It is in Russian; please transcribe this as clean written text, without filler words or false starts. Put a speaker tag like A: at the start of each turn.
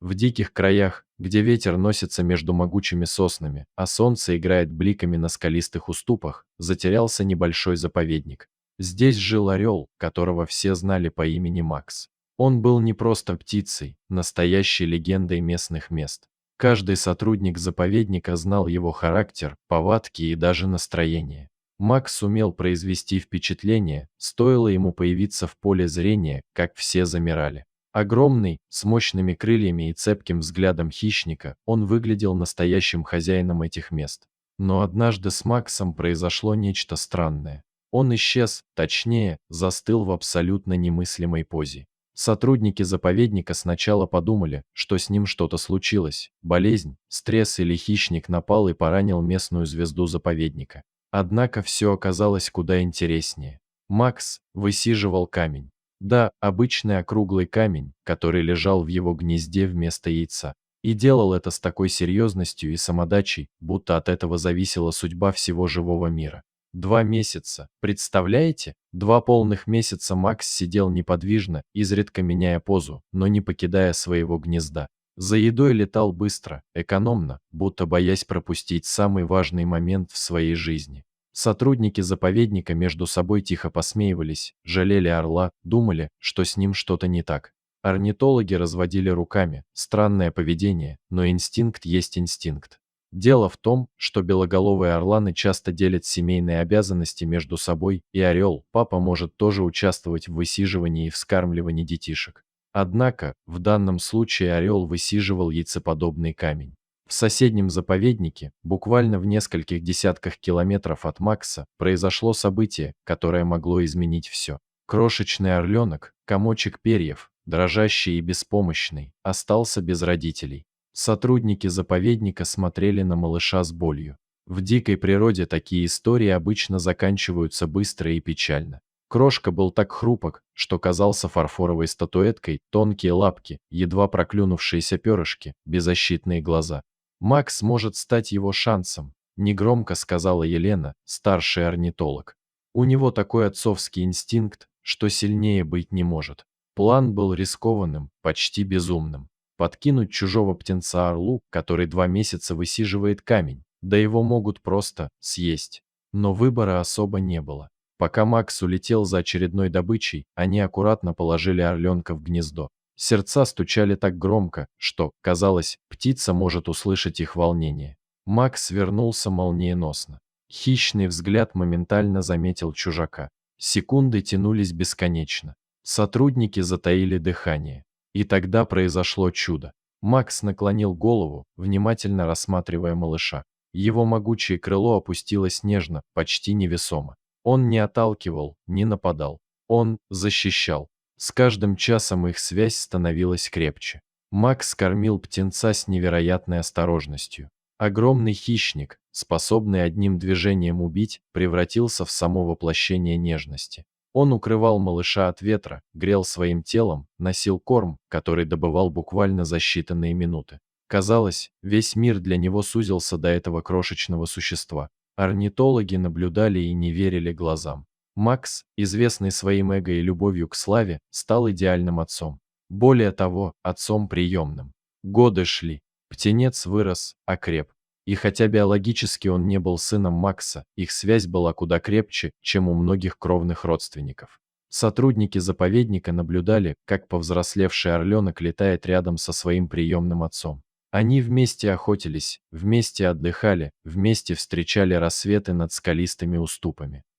A: В диких краях, где ветер носится между могучими соснами, а солнце играет бликами на скалистых уступах, затерялся небольшой заповедник. Здесь жил орел, которого все знали по имени Макс. Он был не просто птицей, настоящей легендой местных мест. Каждый сотрудник заповедника знал его характер, повадки и даже настроение. Макс сумел произвести впечатление, стоило ему появиться в поле зрения, как все замирали. Огромный, с мощными крыльями и цепким взглядом хищника, он выглядел настоящим хозяином этих мест. Но однажды с Максом произошло нечто странное. Он исчез, точнее, застыл в абсолютно немыслимой позе. Сотрудники заповедника сначала подумали, что с ним что-то случилось, болезнь, стресс или хищник напал и поранил местную звезду заповедника. Однако все оказалось куда интереснее. Макс высиживал камень. Да, обычный округлый камень, который лежал в его гнезде вместо яйца. И делал это с такой серьезностью и самодачей, будто от этого зависела судьба всего живого мира. 2 месяца, представляете? 2 полных месяца Макс сидел неподвижно, изредка меняя позу, но не покидая своего гнезда. За едой летал быстро, экономно, будто боясь пропустить самый важный момент в своей жизни. Сотрудники заповедника между собой тихо посмеивались, жалели орла, думали, что с ним что-то не так. Орнитологи разводили руками, странное поведение, но инстинкт есть инстинкт. Дело в том, что белоголовые орланы часто делят семейные обязанности между собой, и орел, папа, может тоже участвовать в высиживании и вскармливании детишек. Однако, в данном случае орел высиживал яйцеподобный камень. В соседнем заповеднике, буквально в нескольких десятках километров от Макса, произошло событие, которое могло изменить все. Крошечный орленок, комочек перьев, дрожащий и беспомощный, остался без родителей. Сотрудники заповедника смотрели на малыша с болью. В дикой природе такие истории обычно заканчиваются быстро и печально. Крошка был так хрупок, что казался фарфоровой статуэткой, тонкие лапки, едва проклюнувшиеся перышки, беззащитные глаза. «Макс может стать его шансом», — негромко сказала Елена, старший орнитолог. «У него такой отцовский инстинкт, что сильнее быть не может». План был рискованным, почти безумным. Подкинуть чужого птенца орлу, который 2 месяца высиживает камень, да его могут просто съесть. Но выбора особо не было. Пока Макс улетел за очередной добычей, они аккуратно положили орленка в гнездо. Сердца стучали так громко, что, казалось, птица может услышать их волнение. Макс вернулся молниеносно. Хищный взгляд моментально заметил чужака. Секунды тянулись бесконечно. Сотрудники затаили дыхание. И тогда произошло чудо. Макс наклонил голову, внимательно рассматривая малыша. Его могучее крыло опустилось нежно, почти невесомо. Он не отталкивал, не нападал. Он защищал. С каждым часом их связь становилась крепче. Макс кормил птенца с невероятной осторожностью. Огромный хищник, способный одним движением убить, превратился в само воплощение нежности. Он укрывал малыша от ветра, грел своим телом, носил корм, который добывал буквально за считанные минуты. Казалось, весь мир для него сузился до этого крошечного существа. Орнитологи наблюдали и не верили глазам. Макс, известный своим эго и любовью к славе, стал идеальным отцом. Более того, отцом приемным. Годы шли. Птенец вырос, окреп. И хотя биологически он не был сыном Макса, их связь была куда крепче, чем у многих кровных родственников. Сотрудники заповедника наблюдали, как повзрослевший орленок летает рядом со своим приемным отцом. Они вместе охотились, вместе отдыхали, вместе встречали рассветы над скалистыми уступами.